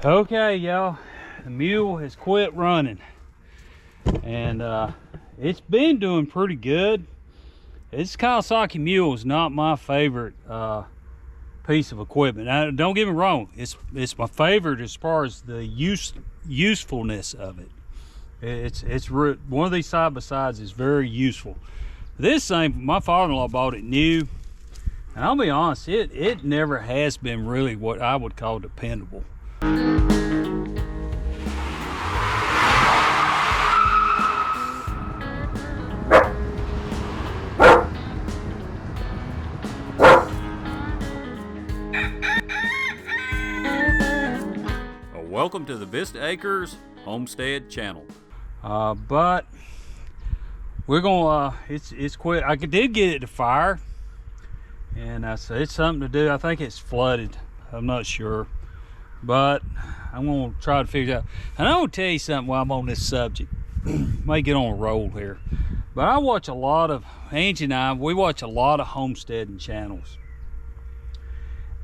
Okay, y'all, the mule has quit running, and it's been doing pretty good. This Kawasaki Mule is not my favorite piece of equipment. Now, don't get me wrong, it's my favorite as far as the usefulness of it. It's one of these side by sides is very useful. This thing, my father-in-law bought it new, and I'll be honest, it never has been really what I would call dependable. Welcome to the Vista Acres Homestead channel. But we're gonna it's quit. I did get it to fire, and I said it's something to do. I think it's flooded, I'm not sure, but I'm gonna try to figure it out. And I'm gonna tell you something while I'm on this subject. May get on a roll here, but I watch a lot of Angie and we watch a lot of homesteading channels.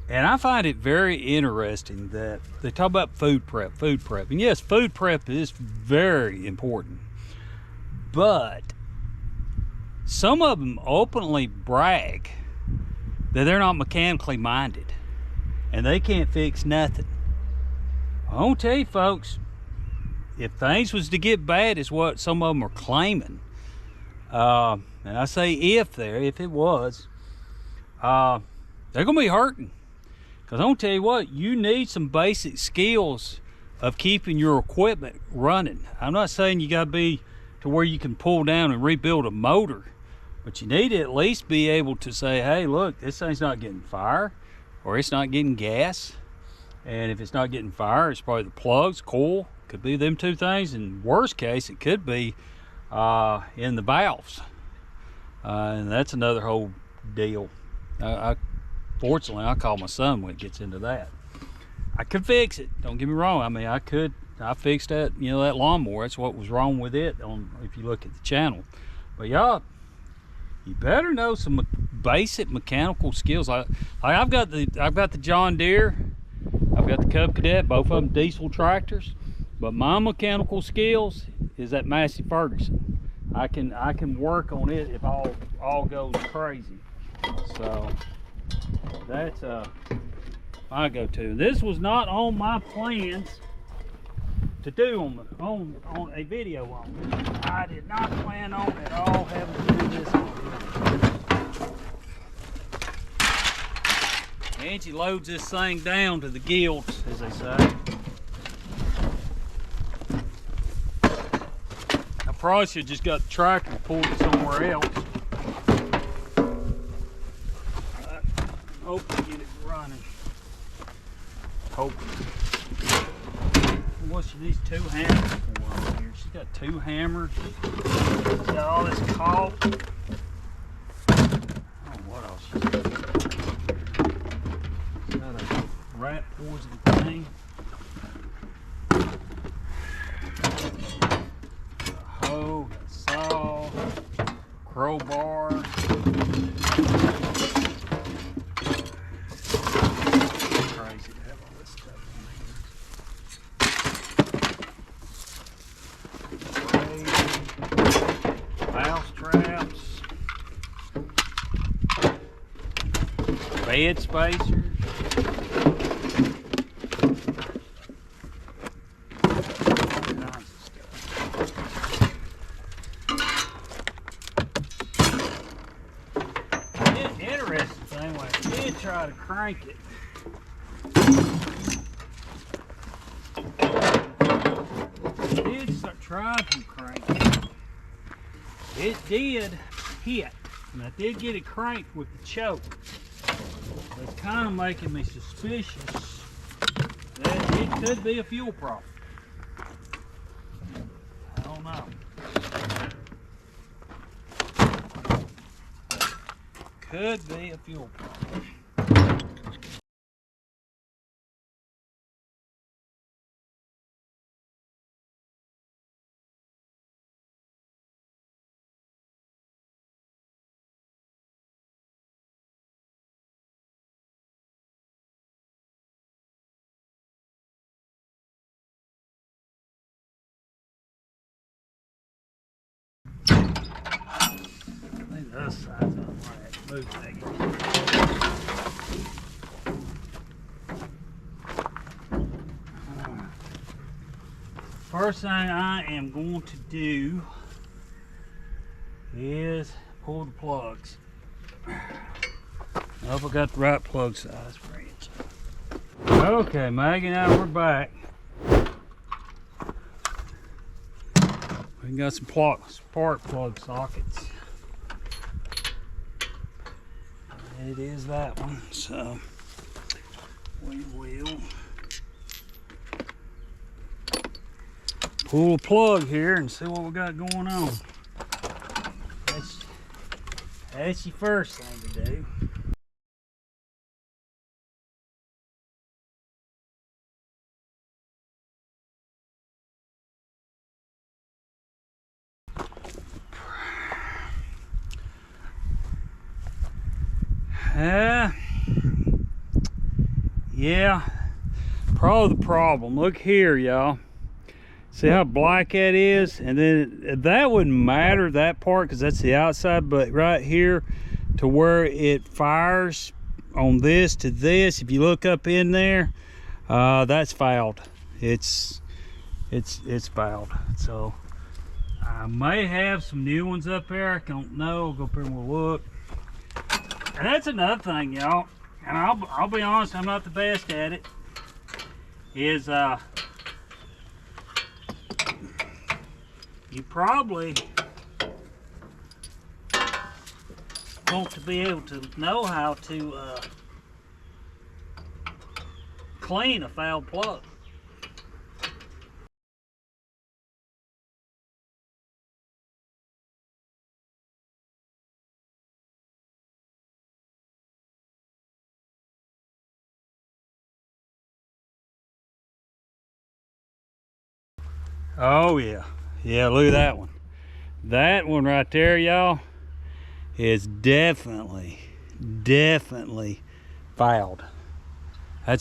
And I find it very interesting that they talk about food prep. And yes, food prep is very important. But some of them openly brag that they're not mechanically minded and they can't fix nothing. I won't tell you, folks, if things was to get bad, is what some of them are claiming. And I say if it was, they're gonna be hurting. Because I'm going to tell you what, you need some basic skills of keeping your equipment running. I'm not saying you got to be to where you can pull down and rebuild a motor, but you need to at least be able to say, hey, look, this thing's not getting fire, or it's not getting gas. And if it's not getting fire, it's probably the plugs, coil, could be them two things. In worst case, it could be in the valves. And that's another whole deal. Fortunately, I call my son when it gets into that. I could fix it, don't get me wrong. I mean, I fixed that, that lawnmower. That's what was wrong with it if you look at the channel. But y'all, you better know some basic mechanical skills. I've got the John Deere, I've got the Cub Cadet, both of them diesel tractors. But my mechanical skills is that Massey Ferguson. I can work on it if all goes crazy. So that's my go-to. This was not on my plans to do on a video on it. I did not plan on at all having to do this on video. Angie loads this thing down to the gills, as they say. I probably should have just got the tractor and pulled it somewhere else. Hope to get it running. Hope. What she needs 2 hammers for on here. She's got 2 hammers. She's got all this caulk. I don't know what else she's got. She's got a rat poison thing. A hoe, a saw, crowbar. Bed spacers. All kinds of stuff. It's interesting thing when I did try to crank it. Try to crank it. It did hit, and I did get it cranked with the choke. It's kind of making me suspicious that it could be a fuel problem. I don't know. Could be a fuel problem. other side's on right. Move, Maggie. First thing I am going to do is pull the plugs. I hope I got the right plug size for it. Okay, Maggie, now we're back. We got some spark plug sockets. It is that one, so we will pull a plug here and see what we got going on. That's your first thing to do. Yeah, probably the problem. Look here, y'all. See how black that is? And then that wouldn't matter, that part, because that's the outside, but right here to where it fires on this to this, if you look up in there, that's fouled. It's fouled. So I may have some new ones up there. I don't know. I'll go up here and we'll look. And that's another thing, y'all, and I'll be honest, I'm not the best at it, is you probably want to be able to know how to clean a fouled plug. Oh yeah, yeah, look at that one. That one right there, y'all, is definitely fouled. I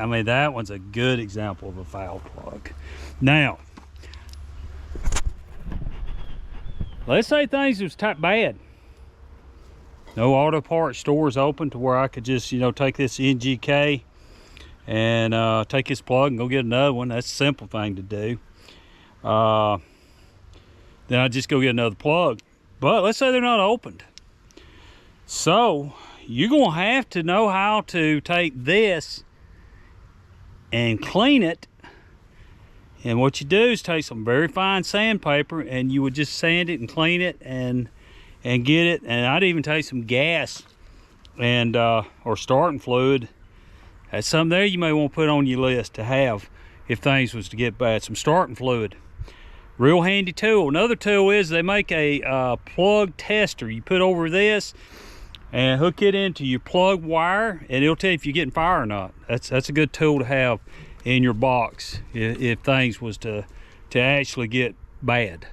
mean, that one's a good example of a fouled plug. Now, let's say things was bad. No auto parts stores open to where I could just, you know, take this NGK and take this plug and go get another one. That's a simple thing to do. Then I just go get another plug. But let's say they're not opened. So you're gonna have to know how to take this and clean it. And what you do is take some very fine sandpaper and you would just sand it and clean it and get it. And I'd even take some gas and or starting fluid. That's something there you may want to put on your list to have if things was to get bad. Some starting fluid. Real handy tool. Another tool is they make a plug tester. You put over this and hook it into your plug wire and it'll tell you if you're getting fire or not. That's a good tool to have in your box if things was to actually get bad.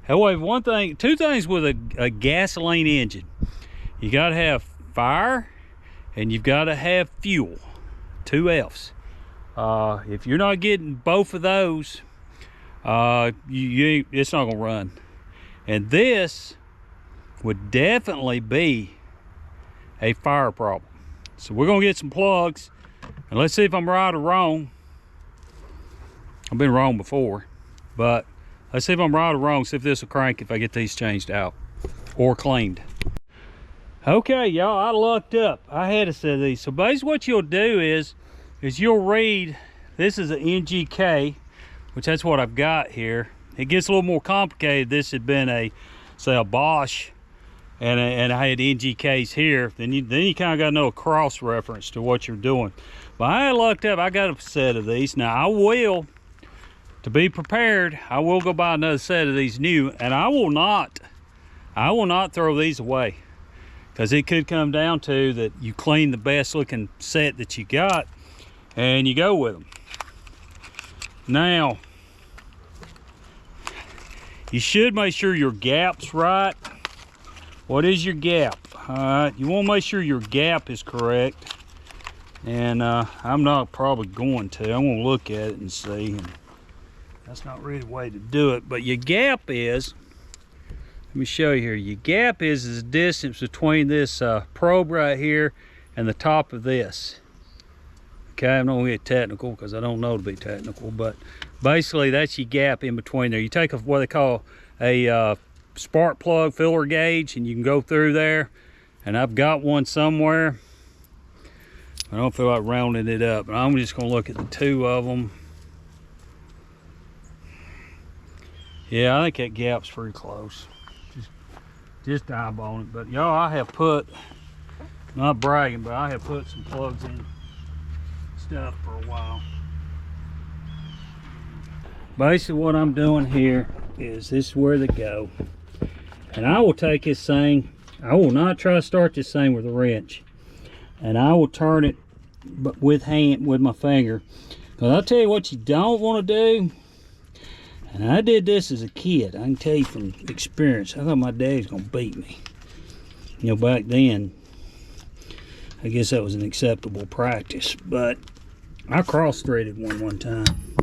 However, two things with a gasoline engine. You gotta have fire and you've gotta have fuel. 2 F's. If you're not getting both of those, it's not gonna run. And this would definitely be a fire problem. So we're gonna get some plugs and let's see if I'm right or wrong. I've been wrong before, but let's see if I'm right or wrong. See if this will crank if I get these changed out or cleaned. Okay, y'all, I lucked up. I had a set of these. So basically what you'll do is you'll read, this is an NGK, which that's what I've got here. It gets a little more complicated. This had been a Bosch, and I had NGKs here. Then you kind of got to know a cross reference to what you're doing. But I lucked up. I got a set of these. Now I will, to be prepared, I will go buy another set of these new, and I will not throw these away, because it could come down to that you clean the best looking set that you got, and you go with them. Now, you should make sure your gap's right. What is your gap? You want to make sure your gap is correct. And I'm not probably going to. I'm going to look at it and see. And that's not really the way to do it. But your gap is Let me show you here. Your gap is the distance between this probe right here and the top of this. Okay, I'm not gonna get technical because I don't know to be technical, but basically that's your gap in between there. You take what they call a spark plug filler gauge and you can go through there, and I've got one somewhere. I don't feel like rounding it up, but I'm just gonna look at the two of them. Yeah, I think that gap's pretty close. Just eyeballing it, but y'all, I have put, not bragging, but I have put some plugs in stuff for a while. Basically what I'm doing here is this is where they go, and I will take this thing, I will not try to start this thing with a wrench, and I will turn it but with my finger, because I'll tell you what you don't want to do, and I did this as a kid, I can tell you from experience. I thought my dad's gonna beat me, you know, back then. I guess that was an acceptable practice, but I cross-threaded one time,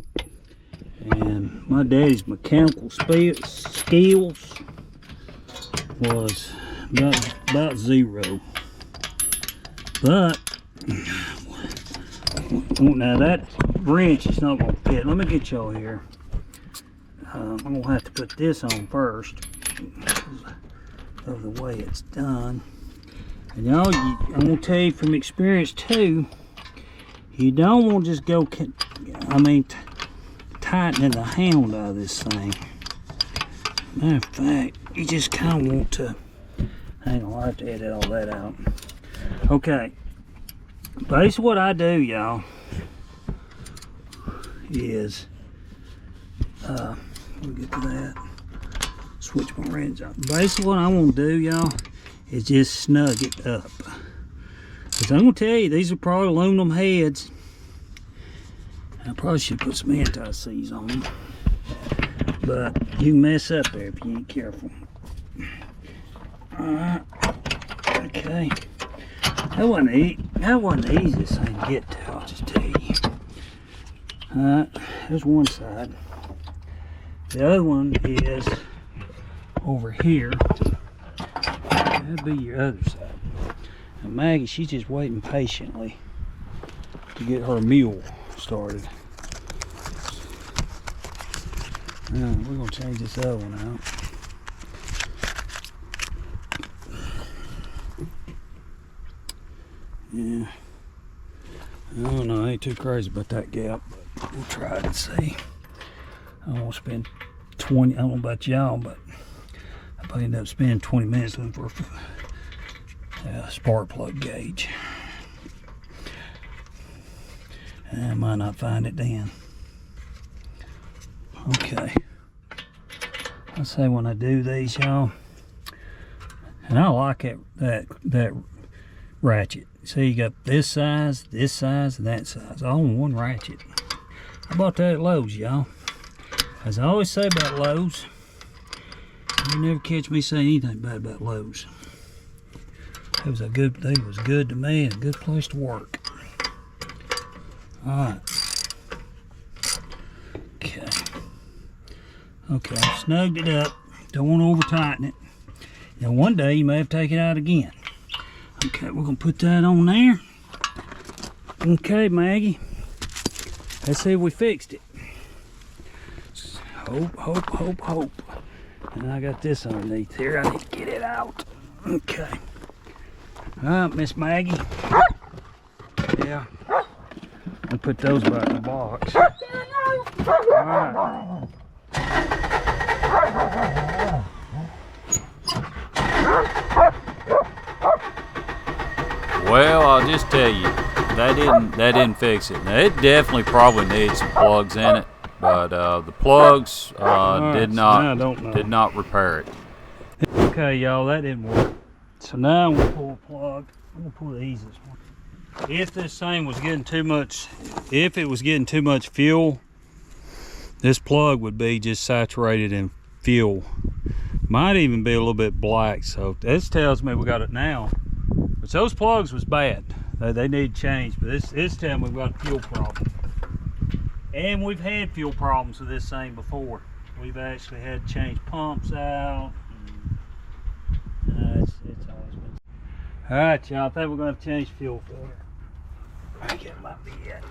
and my daddy's mechanical skills was about zero. But now that wrench is not going to fit. Let me get y'all here. I'm going to have to put this on first because of the way it's done. And y'all, I'm going to tell you from experience too, you don't want to just go, tightening the hound out of this thing. Matter of fact, you just kind of want to, hang on, I have to edit all that out. Okay, basically what I do, y'all, is, let me get to that, switch my wrench out. Basically what I want to do, y'all, is just snug it up. Because I'm going to tell you, these are probably aluminum heads. I probably should put some anti-seize on them. But you can mess up there if you ain't careful. Alright. Okay. That wasn't the easiest thing to get to, I'll just tell you. Alright, there's one side. The other one is over here. That'd be your other side. Now Maggie, she's just waiting patiently to get her mule started. Now we're gonna change this other one out. Yeah, I don't know, I ain't too crazy about that gap, but we'll try it and see. I don't want to spend 20, I don't know about y'all, but I probably end up spending 20 minutes looking for a spark plug gauge. And I might not find it then. Okay. I say when I do these, y'all, and I like that ratchet. See, you got this size, and that size, all in one ratchet. I bought that at Lowe's, y'all. As I always say about Lowe's, you never catch me saying anything bad about Lowe's. They was good to me and a good place to work. Alright. Okay, snugged it up. Don't want to over tighten it. Now one day you may have to take it out again. Okay, we're gonna put that on there. Okay, Maggie. Let's see if we fixed it. Hope. And I got this underneath here. I need to get it out. Okay. Alright, Miss Maggie. Yeah. I'll put those back in the box. Alright. Well, I'll just tell you, that didn't fix it. Now, it definitely probably needs some plugs in it, but the plugs did not repair it. Okay, y'all, that didn't work. So now I'm gonna pull a plug. I'm gonna pull the easiest one. If this thing was getting too much, if it was getting too much fuel, this plug would be just saturated in fuel. Might even be a little bit black. So this tells me we got it now. But those plugs was bad. They need change. But this time we've got a fuel problem. And we've had fuel problems with this thing before. We've actually had to change pumps out. All right, y'all. I think we're going to change fuel filter. I think it might be it.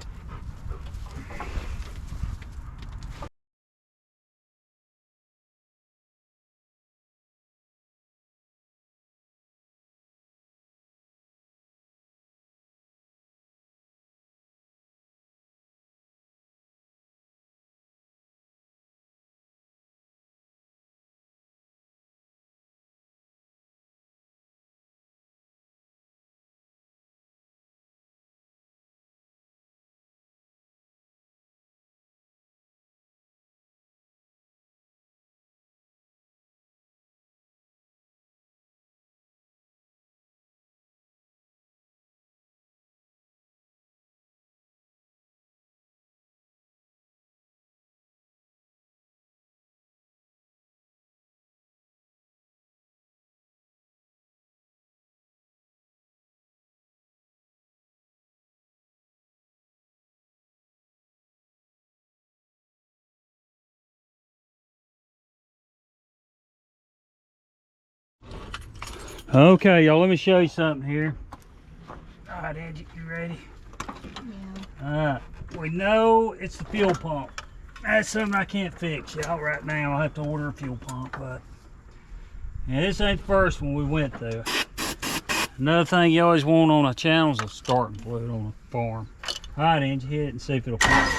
Okay, y'all, let me show you something here. All right, Angie, you ready? Yeah. We know it's the fuel pump. That's something I can't fix, y'all, right now. I'll have to order a fuel pump, but yeah, this ain't the first one we went through. Another thing you always want on a channel is a starting fluid on a farm. All right, Angie, hit it and see if it'll fire.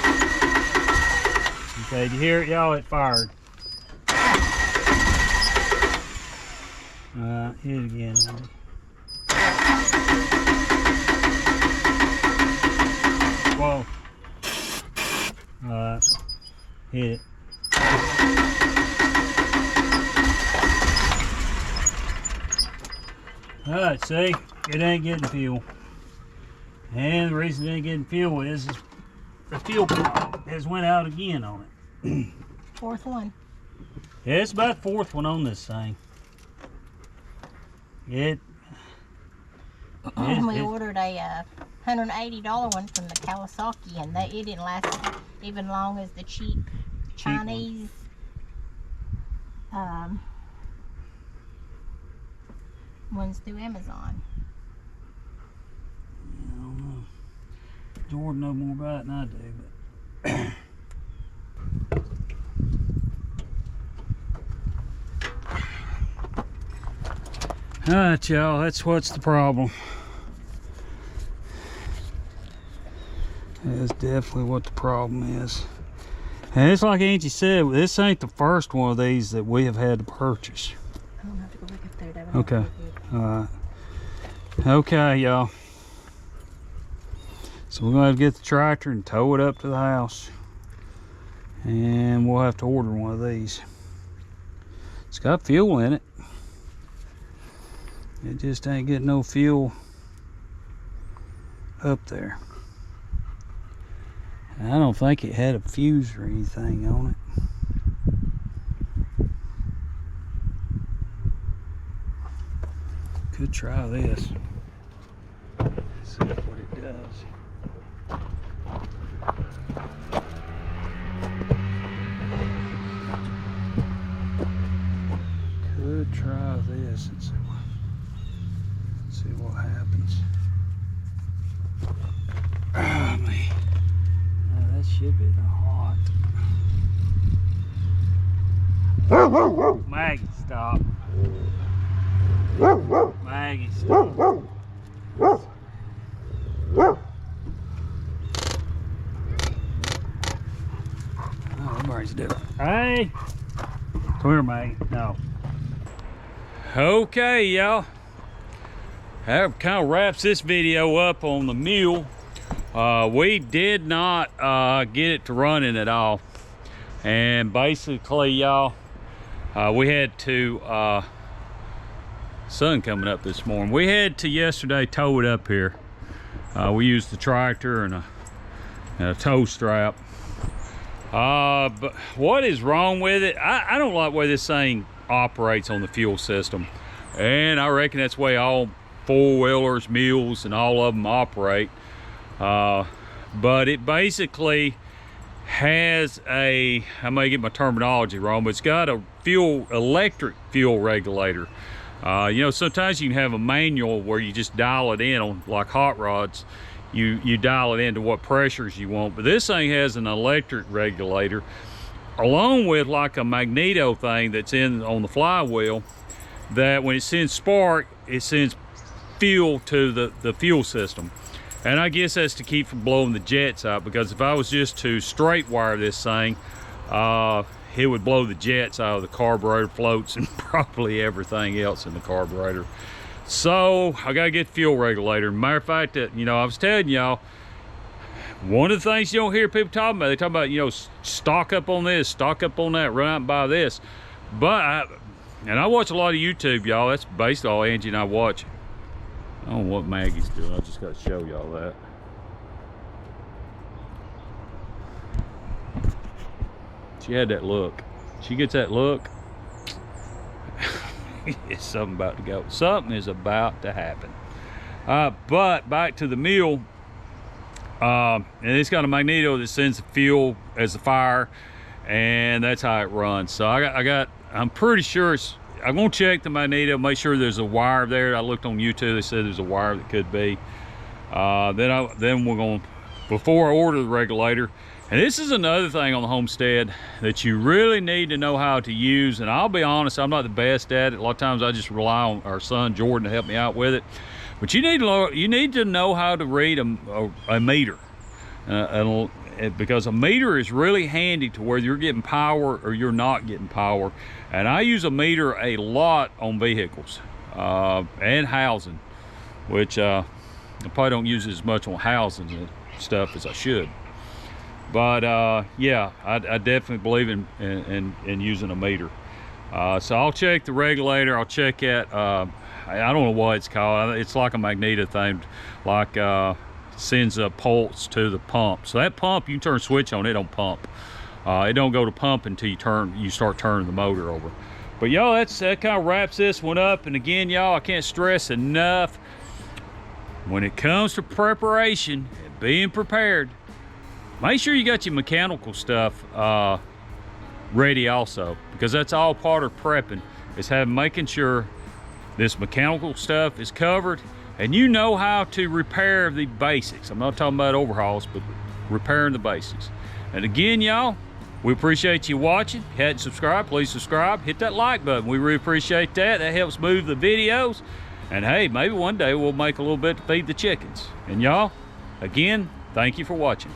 Okay, did you hear it, y'all? It fired. Hit it again, Angie. Whoa. Hit it. Alright, see? It ain't getting fuel. And the reason it ain't getting fuel is the fuel pump has went out again on it. Fourth one. Yeah, it's about the fourth one on this thing. We ordered a $180 one from the Kawasaki, and it didn't last even long as the cheap Chinese ones through Amazon. I don't know. Jordan knows more about it than I do, but alright, y'all, that's what's the problem. That's definitely what the problem is. And it's like Angie said, this ain't the first one of these that we have had to purchase. I don't have to go back up there. Okay. Okay, y'all. So we're gonna have to get the tractor and tow it up to the house. And we'll have to order one of these. It's got fuel in it. It just ain't getting no fuel up there. And I don't think it had a fuse or anything on it. Could try this. See what it does. Could try this and see what happens. Oh, man. That should be the hot. Maggie, stop. Maggie, stop. Oh, everybody's different. Hey! Come here, Maggie. No. Okay, y'all. That kind of wraps this video up on the mule. We did not get it to running at all, and basically, y'all, we had to sun coming up this morning, we had to yesterday tow it up here. We used the tractor and a tow strap, but what is wrong with it? I don't like the way this thing operates on the fuel system, and I reckon that's the way all four-wheelers, mules, and all of them operate. But it basically has I may get my terminology wrong, but it's got a electric fuel regulator. You know, sometimes you can have a manual where you just dial it in on, like hot rods. You dial it into what pressures you want, but this thing has an electric regulator along with like a magneto thing that's in on the flywheel, that when it sends spark, it sends fuel to the fuel system. And I guess that's to keep from blowing the jets out, because if I was just to straight wire this thing, it would blow the jets out of the carburetor, floats, and probably everything else in the carburetor. So I gotta get the fuel regulator. Matter of fact, you know, I was telling y'all, one of the things you don't hear people talking about, they talk about, you know, stock up on this, stock up on that, run out and buy this. But I watch a lot of YouTube, y'all. That's basically all Angie and I watch. I don't know what Maggie's doing. I just got to show y'all that. She had that look. She gets that look. It's something about to go. Something is about to happen. But back to the mule. And it's got a magneto that sends the fuel as a fire, and that's how it runs. So I'm pretty sure it's, I'm gonna check the magneto, make sure there's a wire there. I looked on YouTube, they said there's a wire that could be. Then we're gonna, before I order the regulator, and this is another thing on the Homestead that you really need to know how to use. And I'll be honest, I'm not the best at it. A lot of times I just rely on our son Jordan to help me out with it. But you need to know how to read a meter, because a meter is really handy to whether you're getting power or you're not getting power. And I use a meter a lot on vehicles and housing, which I probably don't use as much on housing and stuff as I should. But yeah, I definitely believe in using a meter. So I'll check the regulator. I'll check it. I don't know what it's called. It's like a magneto thing, like sends a pulse to the pump. So that pump, you can turn a switch on, it don't pump. It don't go to pump until you start turning the motor over. But y'all, that kind of wraps this one up. And again, y'all, I can't stress enough, when it comes to preparation and being prepared, make sure you got your mechanical stuff ready also, because that's all part of prepping, is making sure this mechanical stuff is covered and you know how to repair the basics. I'm not talking about overhauls, but repairing the basics. And again, y'all, we appreciate you watching. If you hadn't subscribed, please subscribe. Hit that like button. We really appreciate that. That helps move the videos. And hey, maybe one day we'll make a little bit to feed the chickens. And y'all, again, thank you for watching.